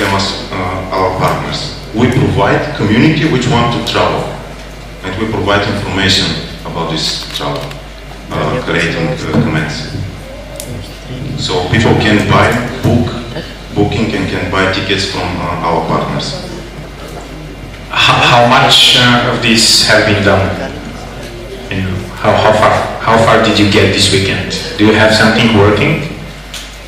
them as our partners. We provide community which want to travel, and we provide information about this travel, creating comments. So people can buy booking and can buy tickets from our partners. How much of this have been done? And how far did you get this weekend? Do you have something working?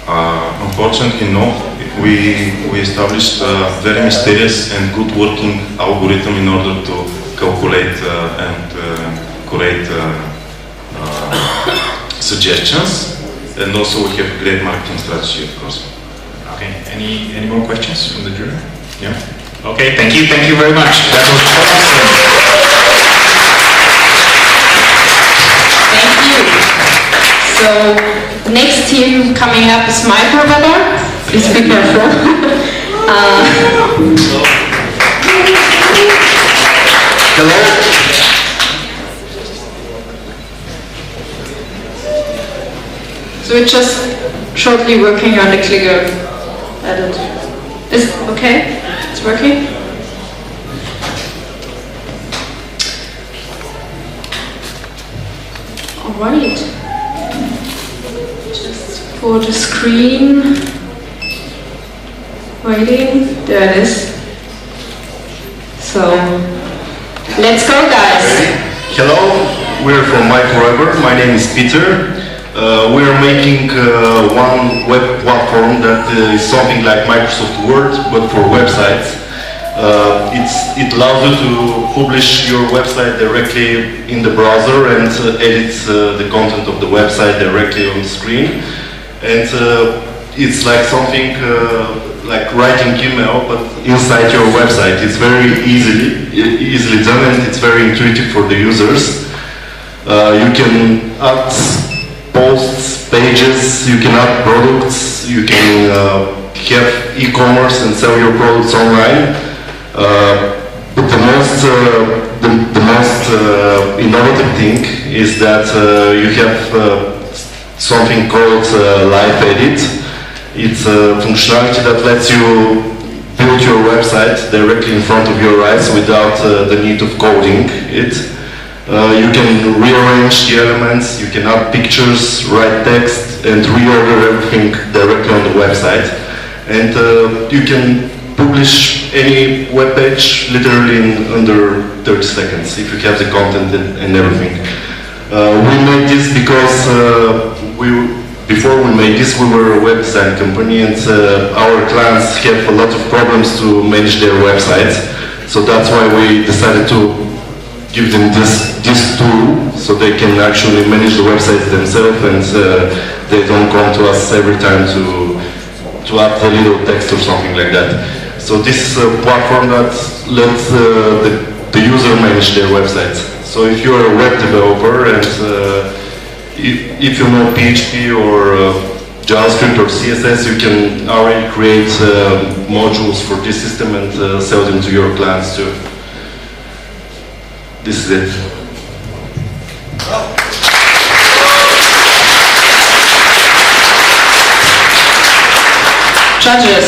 Unfortunately, no. We established a very mysterious and good working algorithm in order to calculate and create suggestions, and also we have great marketing strategy, of course. Okay. Any more questions from the jury? Yeah. Okay. Thank you very much. That was awesome. Thank you. So next team coming up is Microweather. Please be careful. Hello. So we're just shortly working on the clicker edit. Is it okay? It's working? Alright. Just for the screen. Waiting. There it is. So, let's go, guys. Hello, we're from Microweather. My name is Peter. We are making one web platform that is something like Microsoft Word, but for websites. It allows you to publish your website directly in the browser and edit the content of the website directly on the screen. And it's like something like writing email, but inside your website. It's very easily done, and it's very intuitive for the users. You can add posts, pages, you can add products, you can have e-commerce and sell your products online. But the most innovative thing is that you have something called Live Edit. It's a functionality that lets you build your website directly in front of your eyes without the need of coding it. You can rearrange the elements, you can add pictures, write text, and reorder everything directly on the website. And you can publish any web page literally in under 30 seconds if you have the content and everything. We made this because before we made this, we were a web design company, and our clients have a lot of problems to manage their websites. So that's why we decided to give them this tool, so they can actually manage the websites themselves, and they don't come to us every time to add a little text or something like that. So this is a platform that lets the user manage their websites. So if you're a web developer and if you know PHP or JavaScript or CSS, you can already create modules for this system and sell them to your clients too. This is it. Judges.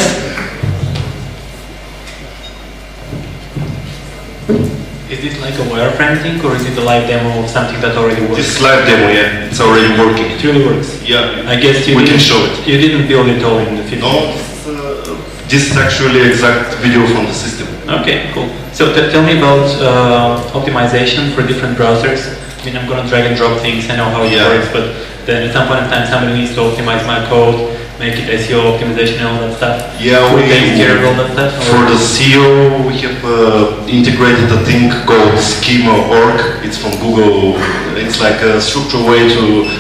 Is it like a wireframe thing, or is it a live demo of something that already works? This is live demo, yeah. It's already working. It really works. Yeah. I guess we can show it. You didn't build it all in the 15 minutes. No, this is actually exact video from the system. Okay, cool. So tell me about optimization for different browsers. I mean, I'm going to drag and drop things. I know how it works, but then at some point in time, somebody needs to optimize my code, make it SEO optimization and all that stuff. Yeah, we take care of all that stuff. For the SEO, we have integrated a thing called schema.org. It's from Google. It's like a structured way to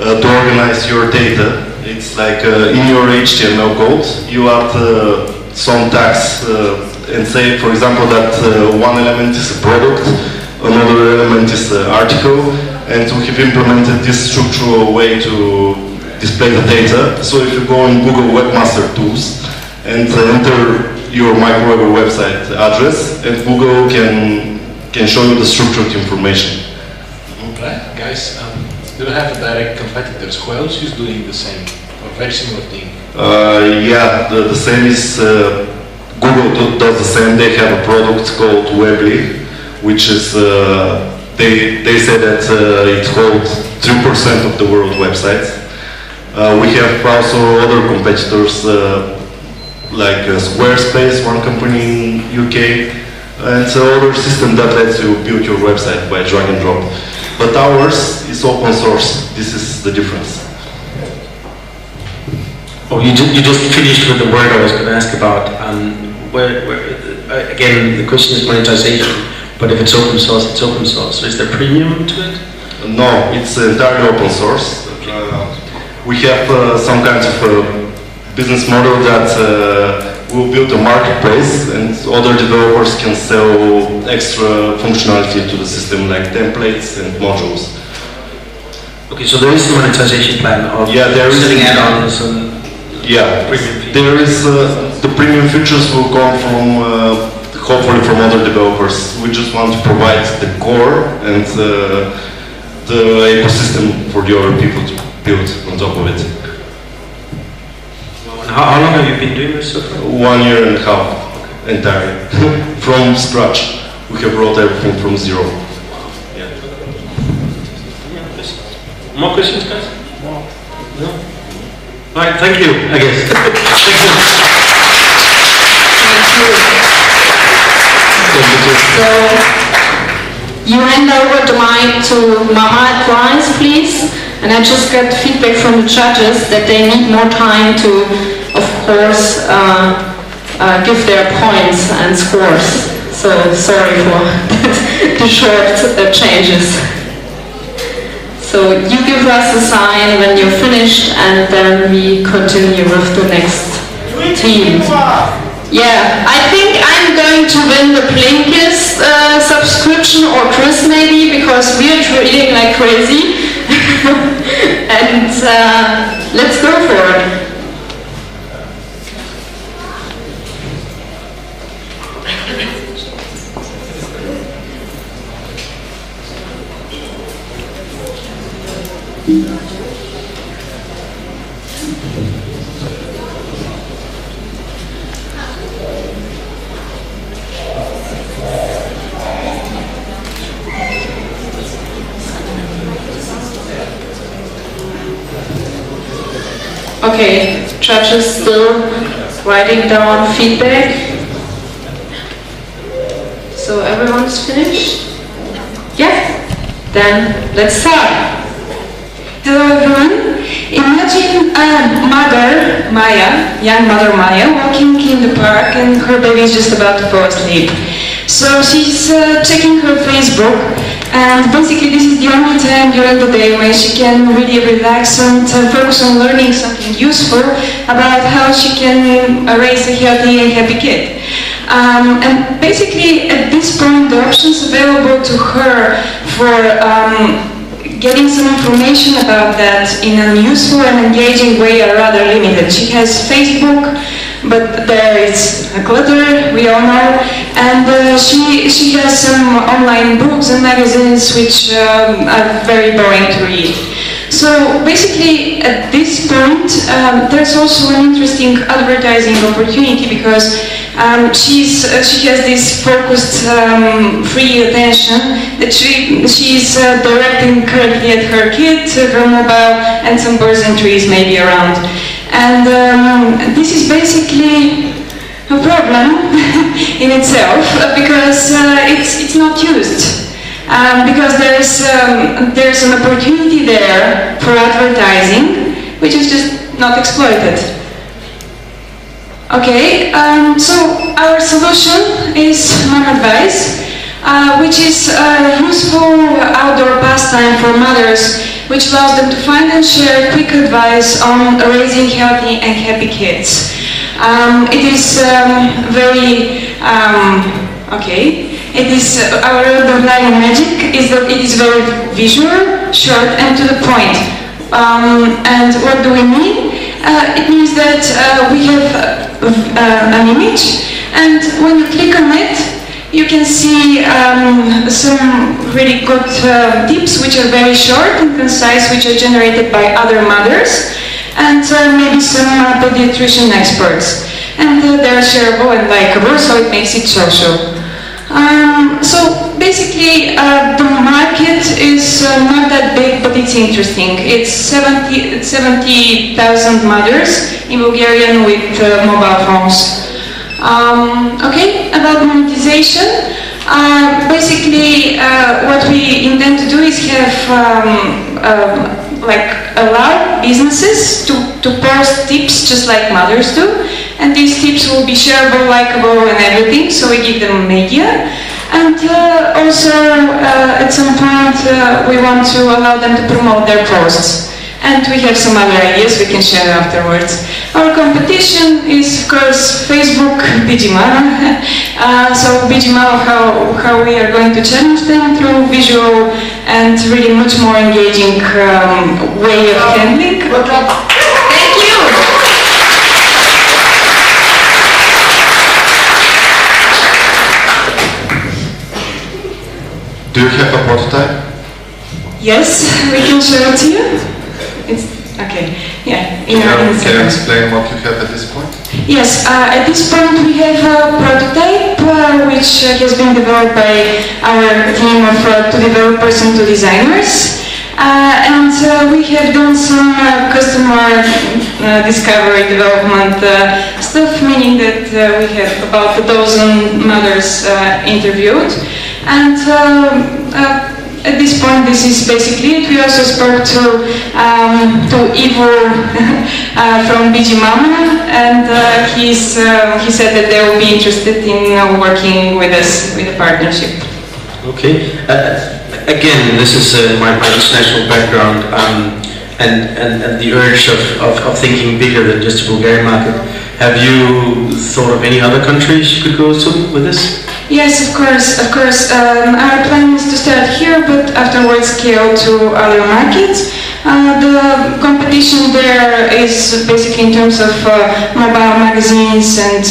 organize your data. It's like in your HTML code, you add some tags and say, for example, that one element is a product, another element is an article, and we have implemented this structural way to display the data. So if you go in Google Webmaster Tools and enter your Microweather website address, and Google can show you the structured information. Right, guys, do you have direct competitors? Who else is doing the same or very similar thing? Yeah, the same is Google does the same. They have a product called Weebly, which is, they say that it holds 3% of the world websites. We have also other competitors like Squarespace, one company in UK, and other system that lets you build your website by drag and drop. But ours is open source. This is the difference. Oh, you just finished with the word I was going to ask about. Again, the question is monetization, but if it's open source, it's open source. So is there premium to it? No, it's entirely open source. We have some kinds of business model that will build a marketplace, and other developers can sell extra functionality to the system, like templates and modules. Okay, so there is a monetization plan of selling add-ons and premium features. There is the premium features will come from hopefully from other developers. We just want to provide the core and the ecosystem for the other people to build on top of it. How long have you been doing this so far? 1.5 years entirely. From scratch. We have wrote everything from zero. Yeah. More questions, guys? No? Alright, thank you, I guess. So, you hand over the mic to Mama twice, please. And I just got feedback from the judges that they need more time to, of course, give their points and scores. So sorry for the short changes. So you give us a sign when you're finished, and then we continue with the next team. Yeah, I think I'm going to win the Blinkist subscription, or Chris maybe, because we're trading like crazy. And let's go for it. Okay, judges still writing down feedback. So everyone's finished? Yeah? Then let's start. Hello everyone. Imagine a mother, Maya, young mother Maya, walking in the park and her baby is just about to fall asleep. So she's checking her Facebook, and basically this is the only time during the day when she can really relax and focus on learning something useful about how she can raise a healthy and happy kid. And basically at this point the options available to her for getting some information about that in a useful and engaging way are rather limited. She has Facebook, but there is a clutter, we all know, and she has some online books and magazines which are very boring to read. So basically at this point there's also an interesting advertising opportunity, because she has this focused free attention that she's directing currently at her kid, her mobile, and some birds and trees maybe around. And this is basically a problem in itself, because it's not used. Because there's an opportunity there for advertising, which is just not exploited. Okay, so our solution is Mom Advice, which is a useful outdoor pastime for mothers, which allows them to find and share quick advice on raising healthy and happy kids. It is very It is our underlying magic is that it is very visual, short, and to the point. And what do we mean? It means that we have an image, and when you click on it, you can see some really good tips which are very short and concise, which are generated by other mothers, and maybe some pediatrician experts. and they're shareable and likable, so it makes it social. So basically, the market is not that big, but it's interesting. It's 70,000 mothers in Bulgarian with mobile phones. Okay, about monetization. Basically, what we intend to do is have allow businesses to post tips just like mothers do, and these tips will be shareable, likable, and everything. So we give them media, and also at some point we want to allow them to promote their posts. And we have some other ideas we can share afterwards. Our competition is, of course, Facebook, Bijimala. So Bijimala, how we are going to challenge them through visual and really much more engaging way of handling. Thank you! Do you have a prototype? Yes, we can show it to you. It's okay. Yeah. Can you explain what you have at this point? Yes. At this point, we have a prototype which has been developed by our team of two developers and two designers, and we have done some customer discovery development stuff, meaning that we have about 1,000 mothers interviewed, and. At this point, this is basically it. We also spoke to Ivo from BG Mama, and he said that they will be interested in working with us with a partnership. Okay. Again, this is my international background and the urge of thinking bigger than just the Bulgarian market. Have you thought of any other countries you could go to with this? Yes, of course. Our plan is to start here, but afterwards scale to other markets. The competition there is basically in terms of mobile magazines and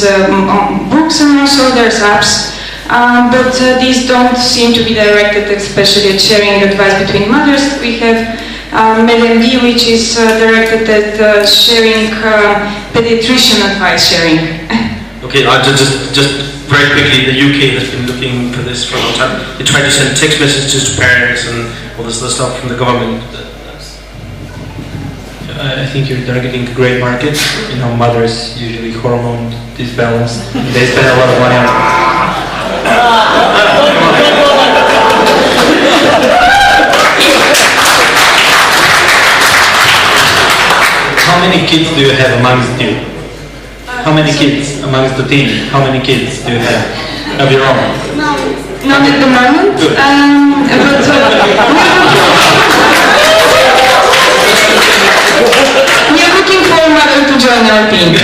books, and also there's apps. But these don't seem to be directed especially at sharing advice between mothers. We have MedMD, which is directed at sharing pediatrician advice sharing. Okay, just very quickly, the UK has been looking for this for a long time. They try to send text messages to parents and all this other stuff from the government. I think you're targeting a great market. You know, mothers usually hormone disbalanced. They spend a lot of money on it. How many kids do you have amongst you? How many kids amongst the team? How many kids do you have of your own? No, not at the moment. Good. We are looking for a mother to join our team.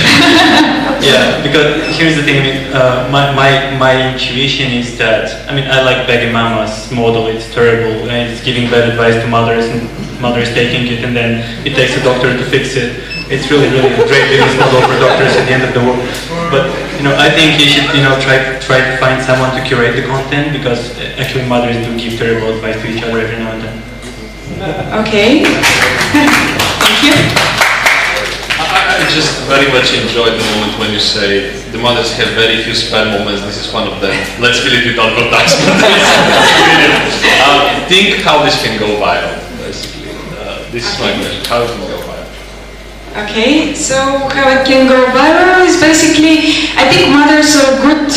Yeah, because here's the thing. My intuition is that I like Baggy Mama's model. It's terrible, and it's giving bad advice to mothers, and mothers taking it, and then it takes a doctor to fix it. It's really a great business model for doctors at the end of the world. But I think you should try to find someone to curate the content, because actually mothers do give terrible advice to each other every now and then. Okay. Thank you. I just very much enjoyed the moment when you say the mothers have very few spare moments. This is one of them. Let's fill it with advertisement. Think how this can go viral. Basically, this is my question. How it can go viral. Okay, so how it can go viral is basically, I think mothers are a good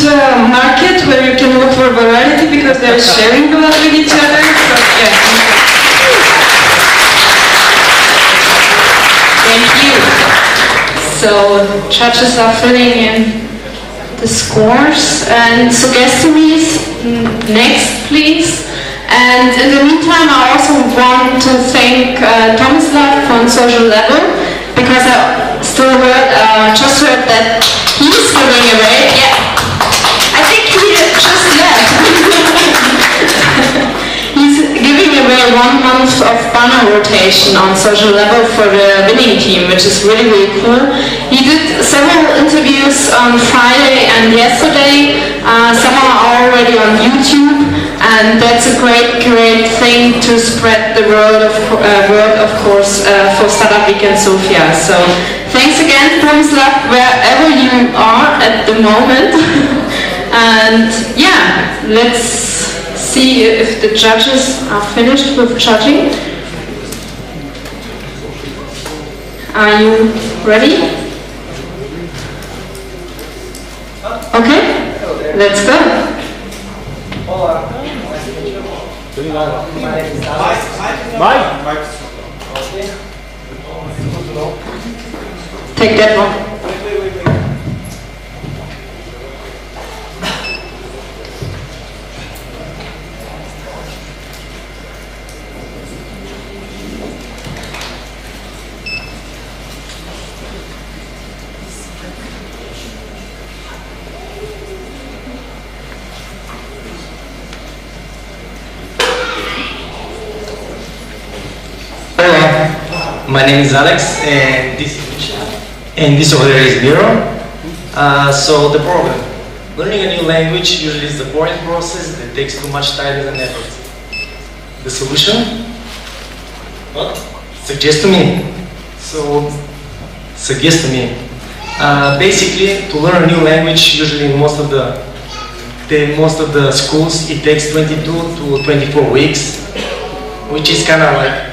market where you can look for variety because they're sharing a lot with each other. So, yeah. Thank you. So judges are filling in the scores, and so guest to me next, please. And in the meantime, I also want to thank Tomislav from Social Level, because I still just heard that he's giving away. Yeah, I think he just left. He's giving away 1 month of banner rotation on Social Level for the winning team, which is really cool. He did several interviews on Friday and yesterday. Some are already on YouTube, and that's a great thing to spread the word of course for StartUP Week in Sofia. So thanks again, Tomislav, wherever you are at the moment. And yeah, let's see if the judges are finished with judging. Are you ready? Okay, let's go. Take that one. My name is Alex, and this over there is Miro. So the problem, learning a new language usually is a boring process that takes too much time and effort. The solution? What? Suggest to me. So, suggest to me. Basically, to learn a new language, usually in most of the schools, it takes 22 to 24 weeks, which is kind of like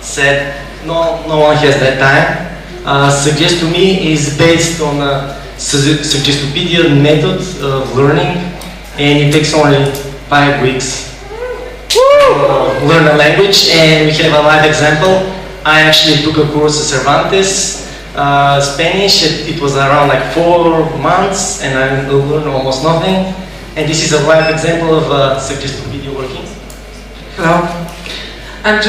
sad. No one has that time. Suggest to me is based on a Suggestopedia method of learning, and it takes only 5 weeks to learn a language. And we have a live example. I actually took a course at Cervantes, Spanish. It was around like 4 months, and I learned almost nothing. And this is a live example of Suggestopedia working. Hello. I'm just